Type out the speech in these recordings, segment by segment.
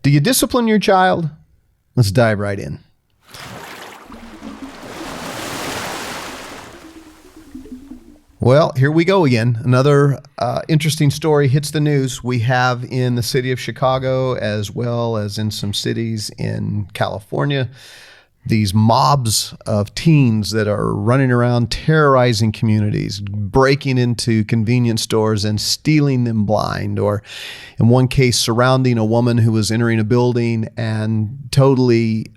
Do you discipline your child? Let's dive right in. Well, here we go again. Another interesting story hits the news. We have in the city of Chicago, as well as in some cities in California, these mobs of teens that are running around terrorizing communities, breaking into convenience stores and stealing them blind, or in one case, surrounding a woman who was entering a building and totally,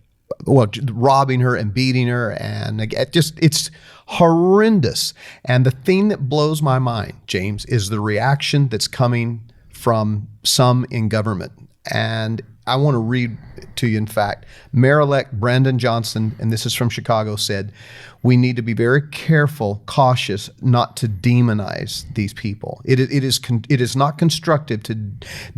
robbing her and beating her. And it's horrendous. And the thing that blows my mind, James, is the reaction that's coming from some in government. And I want to read to you, in fact, Mayor-elect Brandon Johnson, and this is from Chicago, said, "We need to be very careful, cautious, not to demonize these people. It is not constructive to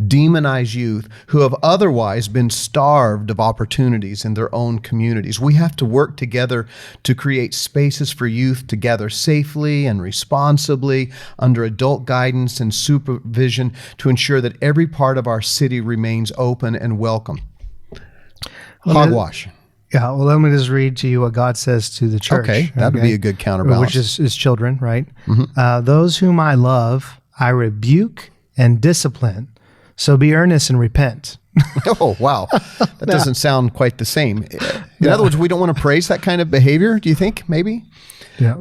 demonize youth who have otherwise been starved of opportunities in their own communities. We have to work together to create spaces for youth to gather safely and responsibly under adult guidance and supervision to ensure that every part of our city remains open and welcome." Hogwash. Yeah, well, let me just read to you what God says to the church. Okay, that would be a good counterbalance. Which is children, right? Mm-hmm. Those whom I love, I rebuke and discipline. So be earnest and repent. Oh, wow. That doesn't sound quite the same. In other words, we don't want to praise that kind of behavior, do you think, maybe? Yeah.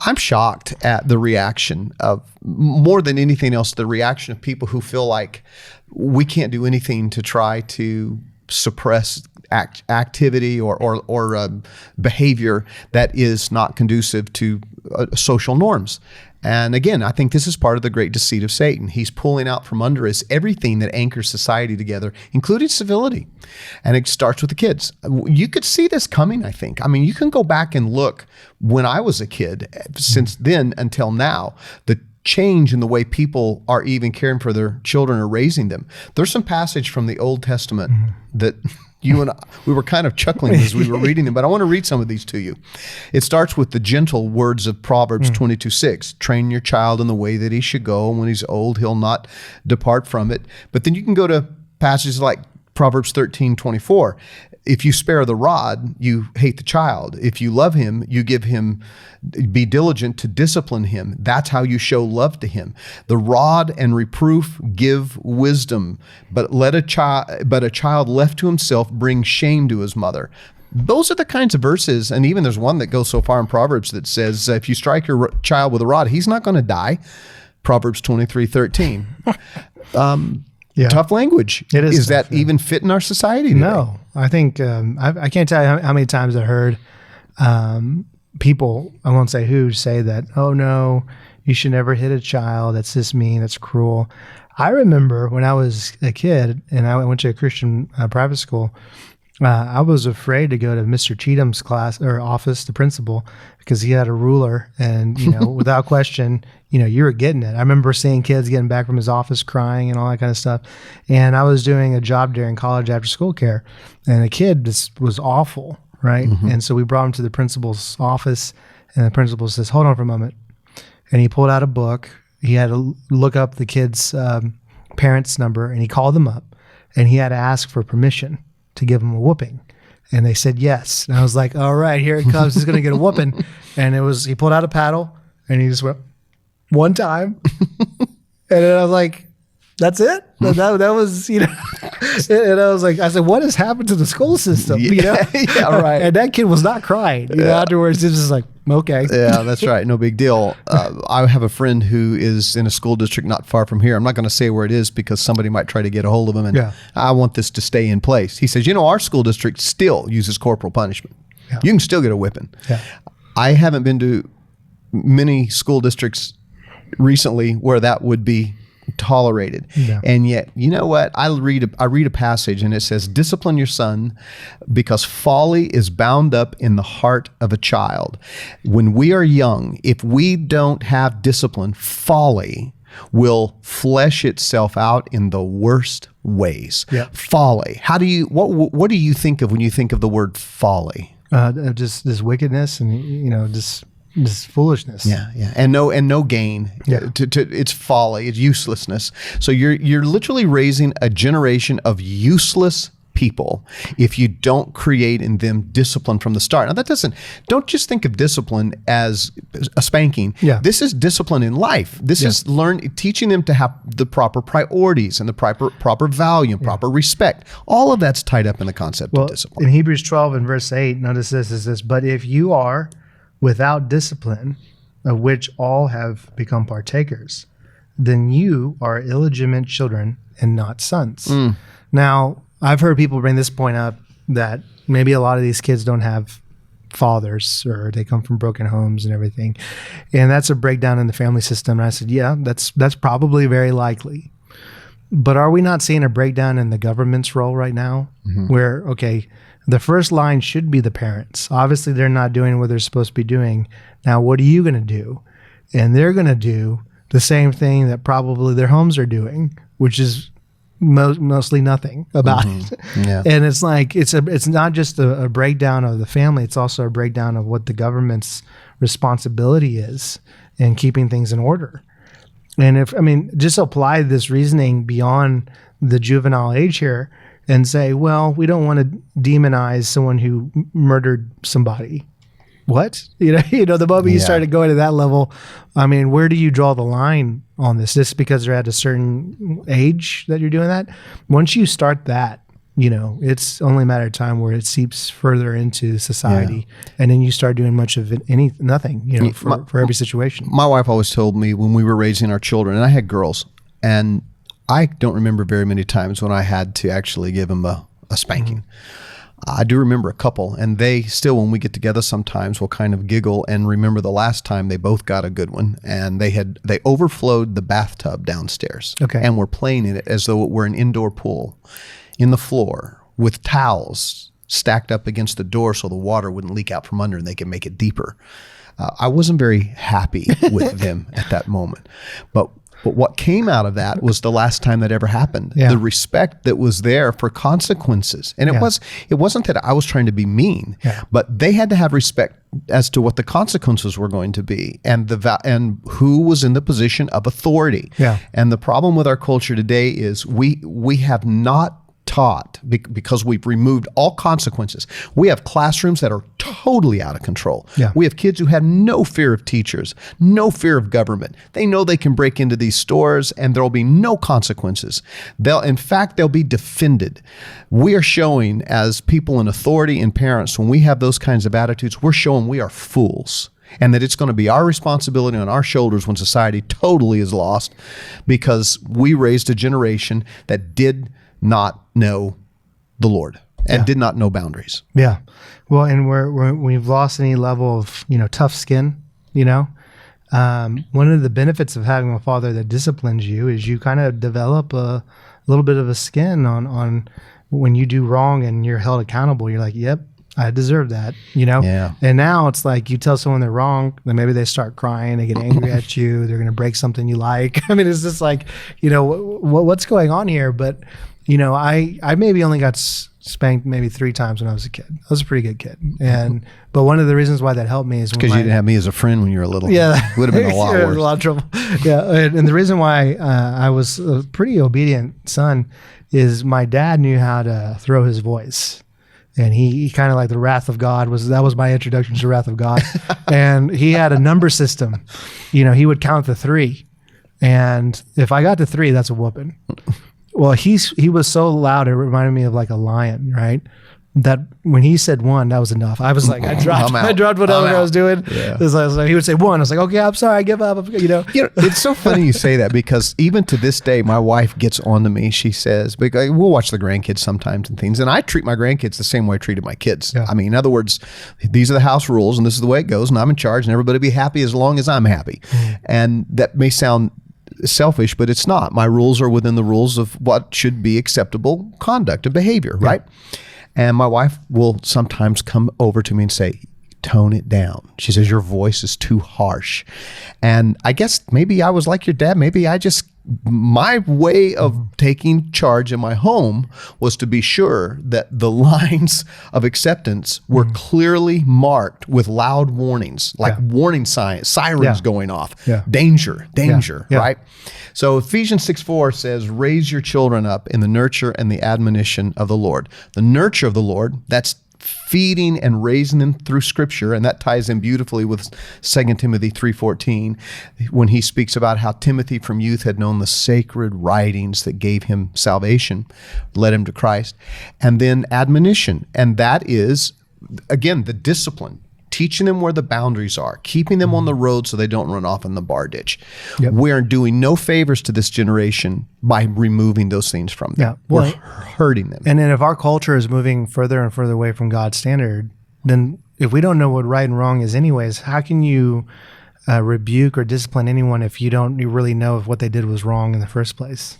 I'm shocked at the reaction of, more than anything else, the reaction of people who feel like we can't do anything to try to suppress activity or behavior that is not conducive to social norms. And again, I think this is part of the great deceit of Satan. He's pulling out from under us everything that anchors society together, including civility. And it starts with the kids. You could see this coming, I think. I mean, you can go back and look when I was a kid, since then until now, the change in the way people are even caring for their children or raising them. There's some passage from the Old Testament that you and I, we were kind of chuckling as we were reading them, but I want to read some of these to you. It starts with the gentle words of Proverbs 22:6. Train your child in the way that he should go, and when he's old, he'll not depart from it. But then you can go to passages like Proverbs 13:24. If you spare the rod, you hate the child. If you love him, you give him, be diligent to discipline him. That's how you show love to him. The rod and reproof give wisdom, but a child left to himself brings shame to his mother. Those are the kinds of verses, and even there's one that goes so far in Proverbs that says, if you strike your child with a rod, he's not going to die. Proverbs 23:13. Yeah. Tough language. It is that tough, yeah. even fit in our society today? No, I think I can't tell you how many times I heard people, I won't say who, say that, oh no, you should never hit a child. That's just mean. That's cruel. I remember when I was a kid and I went to a Christian private school, I was afraid to go to Mr. Cheatham's class or office, the principal, because he had a ruler and, without question, you were getting it. I remember seeing kids getting back from his office crying and all that kind of stuff. And I was doing a job during college after school care, and a kid just was awful, right? Mm-hmm. And so we brought him to the principal's office, and the principal says, hold on for a moment. And he pulled out a book. He had to look up the kid's parents' number, and he called them up, and he had to ask for permission to give him a whooping. And they said yes. And I was like, all right, here it comes. He's going to get a whooping. And he pulled out a paddle, and he just went one time. And then I was like, that's it? That was, and I said, what has happened to the school system? Yeah, right. And that kid was not crying. Afterwards, he was just like, okay. Yeah, that's right. No big deal. I have a friend who is in a school district not far from here. I'm not going to say where it is because somebody might try to get a hold of him, and I want this to stay in place. He says, our school district still uses corporal punishment. Yeah. You can still get a whipping. Yeah. I haven't been to many school districts recently where that would be tolerated. Yeah. And yet, you know what? I read a passage and it says, discipline your son because folly is bound up in the heart of a child. When we are young, if we don't have discipline, folly will flesh itself out in the worst ways. Yep. Folly. What do you think of when you think of the word folly? Just this wickedness and, just just foolishness. Yeah, and no gain. Yeah. It's folly. It's uselessness. So you're literally raising a generation of useless people if you don't create in them discipline from the start. Now don't just think of discipline as a spanking. Yeah. This is discipline in life. This is teaching them to have the proper priorities and the proper value and proper respect. All of that's tied up in the concept of discipline. In Hebrews 12 and verse 8, notice this is this, but if you are without discipline, of which all have become partakers, then you are illegitimate children and not sons. Now, I've heard people bring this point up that maybe a lot of these kids don't have fathers or they come from broken homes and everything. And that's a breakdown in the family system. And I said, yeah, that's probably very likely. But are we not seeing a breakdown in the government's role right now where, okay, the first line should be the parents. Obviously, they're not doing what they're supposed to be doing. Now, what are you going to do? And they're going to do the same thing that probably their homes are doing, which is mostly nothing about it. Yeah. And it's like, it's not just a breakdown of the family, it's also a breakdown of what the government's responsibility is in keeping things in order. And just apply this reasoning beyond the juvenile age here and say, well, we don't want to demonize someone who murdered somebody. What? The moment you started going to that level, where do you draw the line on this? Just because they're at a certain age that you're doing that? Once you start that, it's only a matter of time where it seeps further into society, and then you start doing much of it, nothing, for every situation. My wife always told me when we were raising our children, and I had girls, and I don't remember very many times when I had to actually give them a spanking. I do remember a couple, and they still, when we get together sometimes, will kind of giggle and remember the last time they both got a good one, and they overflowed the bathtub downstairs, and were playing in it as though it were an indoor pool in the floor with towels stacked up against the door so the water wouldn't leak out from under and they could make it deeper. I wasn't very happy with them at that moment, but what came out of that was the last time that ever happened. Yeah. The respect that was there for consequences. And it wasn't that I was trying to be mean, but they had to have respect as to what the consequences were going to be and and who was in the position of authority. Yeah. And the problem with our culture today is we have not taught, because we've removed all consequences. We have classrooms that are totally out of control. Yeah. We have kids who have no fear of teachers, no fear of government. They know they can break into these stores and there'll be no consequences. In fact, they'll be defended. We are showing, as people in authority and parents, when we have those kinds of attitudes, we're showing we are fools. And that it's going to be our responsibility on our shoulders when society totally is lost, because we raised a generation that did not know the Lord and did not know boundaries. Yeah. Well, and we've lost any level of, tough skin, one of the benefits of having a father that disciplines you is you kind of develop a little bit of a skin on when you do wrong and you're held accountable. You're like, yep, I deserve that, Yeah. And now it's like you tell someone they're wrong, then maybe they start crying, they get angry at you, they're going to break something you like. It's just like, what's going on here? But I maybe only got spanked maybe 3 times when I was a kid. I was a pretty good kid. But one of the reasons why that helped me is because you didn't have me as a friend when you were little. Yeah. It would have been a lot worse. A lot of trouble. Yeah. And the reason why I was a pretty obedient son is my dad knew how to throw his voice. And he kind of like the wrath of God that was my introduction to the wrath of God. And he had a number system. He would count to 3. And if I got to 3, that's a whooping. Well, he was so loud, it reminded me of like a lion, right? That when he said 1, that was enough. I was like, I dropped whatever I was doing. Yeah. It was like, he would say 1. I was like, okay, I'm sorry, I give up. It's so funny you say that, because even to this day, my wife gets on to me. She says, because we'll watch the grandkids sometimes and things, and I treat my grandkids the same way I treated my kids. Yeah. In other words, these are the house rules, and this is the way it goes, and I'm in charge, and everybody be happy as long as I'm happy. And that may sound selfish, but it's not. My rules are within the rules of what should be acceptable conduct and behavior, right? And my wife will sometimes come over to me and say, tone it down. She says, your voice is too harsh. And I guess maybe I was like your dad. Maybe I just my way of taking charge in my home was to be sure that the lines of acceptance were clearly marked with loud warnings, like warning sirens going off. Danger, right? So Ephesians 6:4 says, raise your children up in the nurture and the admonition of the Lord. The nurture of the Lord, that's feeding and raising them through Scripture, and that ties in beautifully with 2 Timothy 3:14 when he speaks about how Timothy from youth had known the sacred writings that gave him salvation, led him to Christ, and then admonition, and that is, again, the discipline, teaching them where the boundaries are, keeping them on the road so they don't run off in the bar ditch. We're doing no favors to this generation by removing those things from them. We're hurting them. And then if our culture is moving further and further away from God's standard, then if we don't know what right and wrong is anyways, how can you rebuke or discipline anyone if you don't really know if what they did was wrong in the first place?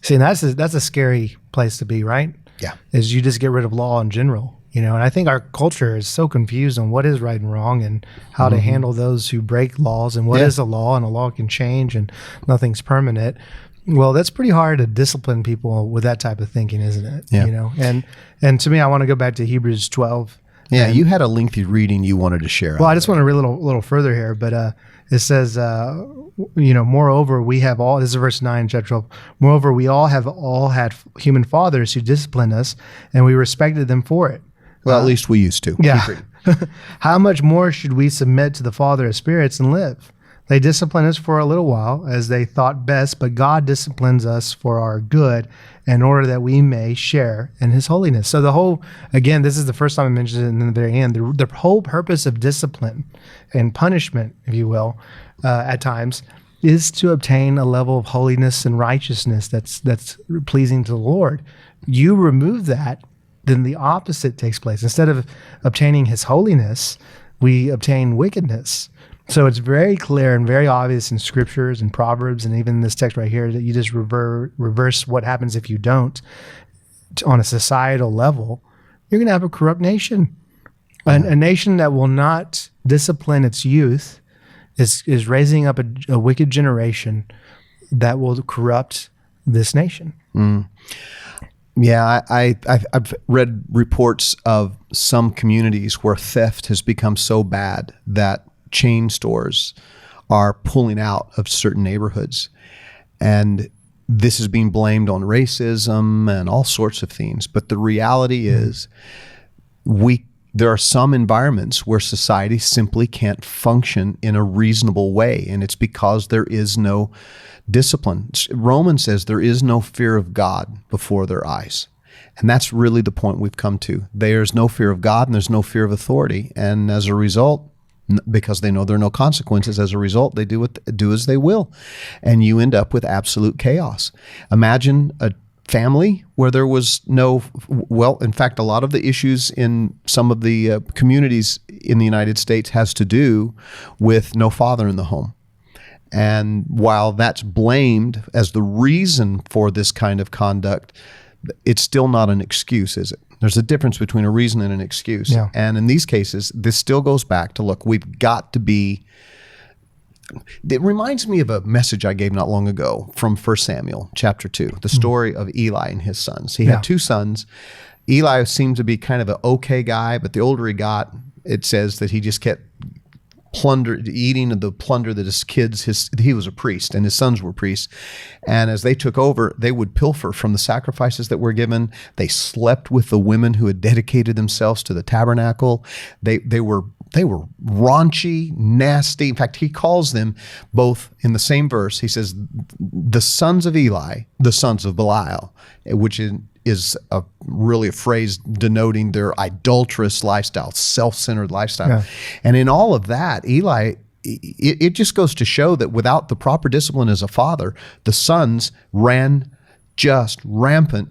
See, and that's a scary place to be, right? Is you just get rid of law in general. And I think our culture is so confused on what is right and wrong and how to handle those who break laws and what is a law, and a law can change and nothing's permanent. Well, that's pretty hard to discipline people with that type of thinking, isn't it? And to me, I want to go back to Hebrews 12. You had a lengthy reading you wanted to share. Well, I just want to read a little further here, but it says, moreover, we have all, this is verse 9, chapter 12. Moreover, we all had human fathers who disciplined us, and we respected them for it. Well, at least we used to. How much more should we submit to the Father of spirits and live? They discipline us for a little while as they thought best, but God disciplines us for our good in order that we may share in his holiness. So again, this is the first time I mentioned it in the very end, the whole purpose of discipline and punishment, if you will, at times, is to obtain a level of holiness and righteousness that's pleasing to the Lord. You remove that, then the opposite takes place. Instead of obtaining his holiness, we obtain wickedness. So it's very clear and very obvious in scriptures and Proverbs and even this text right here that you just reverse what happens if you don't. On a societal level, you're going to have a corrupt nation. A nation that will not discipline its youth is raising up a wicked generation that will corrupt this nation. Yeah, I've read reports of some communities where theft has become so bad that chain stores are pulling out of certain neighborhoods. And this is being blamed on racism and all sorts of things. But the reality is there are some environments where society simply can't function in a reasonable way. And it's because there is no discipline. Romans says there is no fear of God before their eyes. And that's really the point we've come to. There's no fear of God and there's no fear of authority. And as a result, because they know there are no consequences, as a result, they do as they will. And you end up with absolute chaos. Imagine a family where there was in fact, a lot of the issues in some of the communities in the United States has to do with no father in the home. And while that's blamed as the reason for this kind of conduct, it's still not an excuse, is it? There's a difference between a reason and an excuse. And in these cases, this still goes back to, look, we've got to be... It reminds me of a message I gave not long ago from 1 Samuel chapter 2, the story of Eli and his sons. He had two sons. Eli seemed to be kind of an okay guy, but the older he got, it says that he just kept eating of the plunder that his kids, he was a priest and his sons were priests. And as they took over, they would pilfer from the sacrifices that were given. They slept with the women who had dedicated themselves to the tabernacle. They were raunchy, nasty. In fact, he calls them both in the same verse. He says, the sons of Eli, the sons of Belial, which is really a phrase denoting their idolatrous lifestyle, self-centered lifestyle. And in all of that, Eli, it just goes to show that without the proper discipline as a father, the sons ran just rampant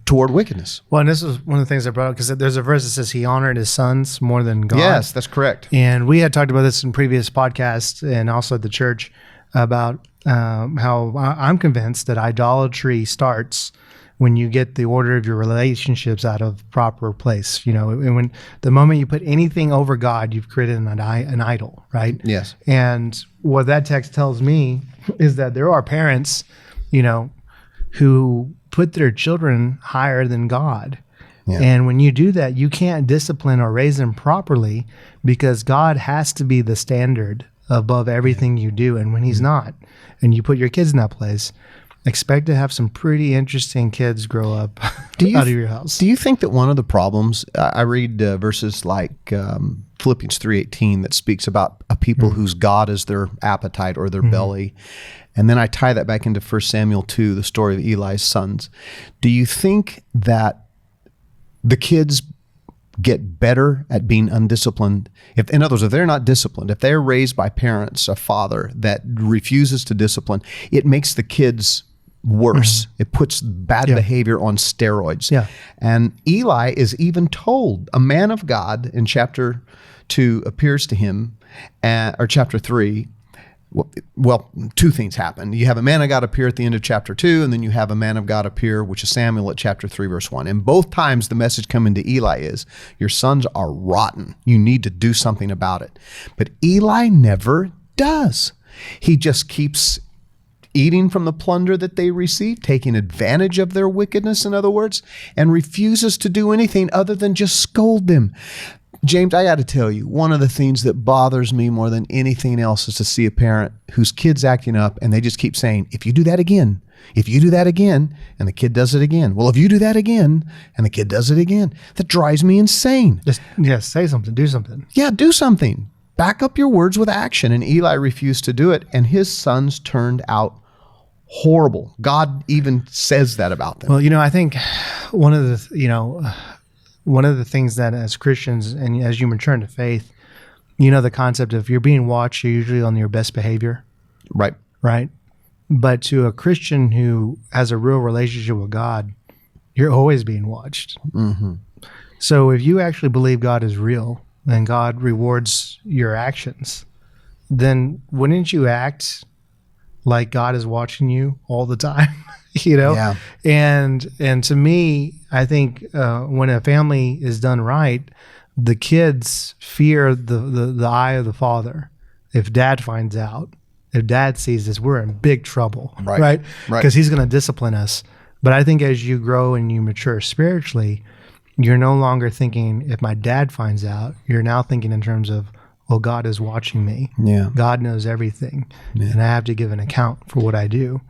toward wickedness. Well, and this is one of the things I brought up, because there's a verse that says he honored his sons more than God. Yes, that's correct. And we had talked about this in previous podcasts and also at the church about how I'm convinced that idolatry starts when you get the order of your relationships out of proper place. And when the moment you put anything over God, you've created an idol, right? Yes. And what that text tells me is that there are parents who put their children higher than God. Yeah. And when you do that, you can't discipline or raise them properly because God has to be the standard above everything you do. And when he's not, and you put your kids in that place, expect to have some pretty interesting kids grow up out of your house. Do you think that one of the problems, I read verses like Philippians 3:18 that speaks about a people whose God is their appetite or their belly. And then I tie that back into 1 Samuel 2, the story of Eli's sons. Do you think that the kids get better at being undisciplined? In other words, if they're not disciplined, if they're raised by parents, a father that refuses to discipline, it makes the kids worse. It puts bad behavior on steroids. Yeah. And Eli is even told, a man of God in chapter 2 appears to him, or chapter 3. Well, two things happen. You have a man of God appear at the end of chapter 2, and then you have a man of God appear, which is Samuel, at chapter 3, verse 1. And both times the message coming to Eli is, your sons are rotten. You need to do something about it. But Eli never does. He just keeps eating from the plunder that they receive, taking advantage of their wickedness, in other words, and refuses to do anything other than just scold them. James, I got to tell you, one of the things that bothers me more than anything else is to see a parent whose kid's acting up and they just keep saying, if you do that again, if you do that again, and the kid does it again. Well, if you do that again, and the kid does it again, that drives me insane. Just, say something, do something. Yeah, do something. Back up your words with action. And Eli refused to do it, and his sons turned out horrible. God even says that about them. Well, I think one of the things that as Christians and as you mature into faith, the concept of you're being watched, you're usually on your best behavior. Right. Right. But to a Christian who has a real relationship with God, you're always being watched. Mm-hmm. So if you actually believe God is real and God rewards your actions, then wouldn't you act like God is watching you all the time? Yeah. And to me, I think when a family is done right, the kids fear the eye of the father. If dad finds out, if dad sees this, we're in big trouble, right? Because he's going to discipline us. But I think as you grow and you mature spiritually, you're no longer thinking, if my dad finds out, you're now thinking in terms of, well, God is watching me. Yeah. God knows everything. Yeah. And I have to give an account for what I do.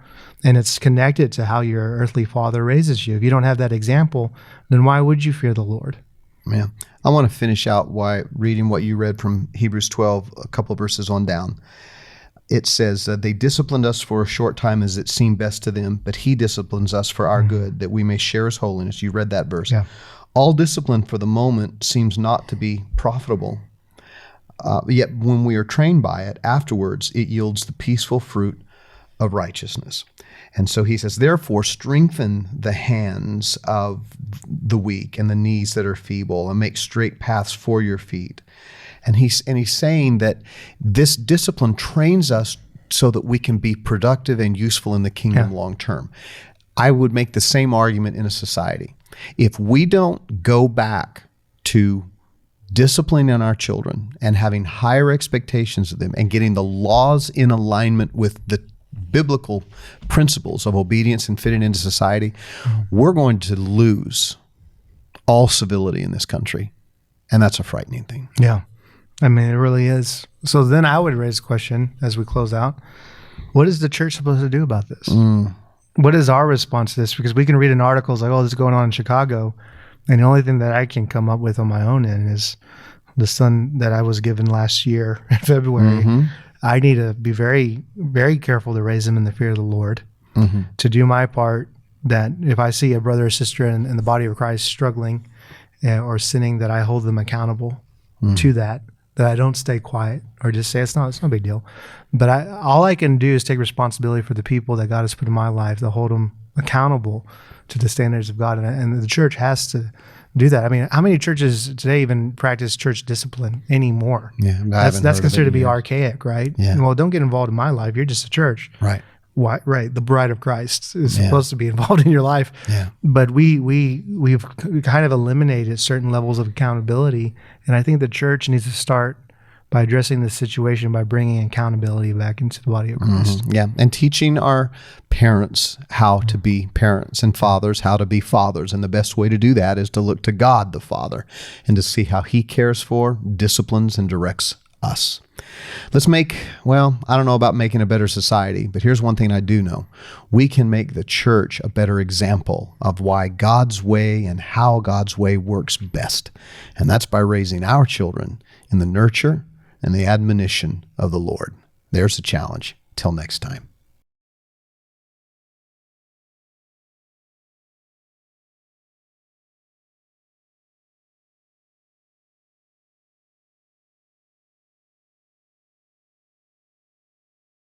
And it's connected to how your earthly father raises you. If you don't have that example, then why would you fear the Lord? Yeah. I want to finish out by reading what you read from Hebrews 12, a couple of verses on down. It says, they disciplined us for a short time as it seemed best to them, but he disciplines us for our good, that we may share his holiness. You read that verse. Yeah. All discipline for the moment seems not to be profitable. Yet when we are trained by it, afterwards it yields the peaceful fruit of righteousness. And so he says, therefore, strengthen the hands of the weak and the knees that are feeble, and make straight paths for your feet. And he's saying that this discipline trains us so that we can be productive and useful in the kingdom long term. I would make the same argument in a society. If we don't go back to disciplining our children and having higher expectations of them and getting the laws in alignment with the biblical principles of obedience and fitting into society, we're going to lose all civility in this country. And that's a frightening thing. Yeah. I mean, it really is. So then I would raise a question as we close out. What is the church supposed to do about this? What is our response to this? Because we can read in articles like, oh, this is going on in Chicago. And the only thing that I can come up with on my own end is the son that I was given last year in February. Mm-hmm. I need to be very, very careful to raise him in the fear of the Lord, to do my part, that if I see a brother or sister in the body of Christ struggling or sinning, that I hold them accountable to that I don't stay quiet or just say, it's no big deal. But all I can do is take responsibility for the people that God has put in my life, to hold them accountable to the standards of God. And the church has to do that. I mean, how many churches today even practice church discipline anymore? Yeah, that's considered to be archaic, right? Yeah. Well, don't get involved in my life. You're just a church. Right. Why, right. The bride of Christ is supposed to be involved in your life. Yeah. But we've kind of eliminated certain levels of accountability. And I think the church needs to start by addressing the situation, by bringing accountability back into the body of Christ. Yeah, and teaching our parents how to be parents and fathers how to be fathers. And the best way to do that is to look to God the Father and to see how He cares for, disciplines, and directs us. Let's I don't know about making a better society, but here's one thing I do know. We can make the church a better example of why God's way and how God's way works best. And that's by raising our children in the nurture and the admonition of the Lord. There's a challenge. Till next time.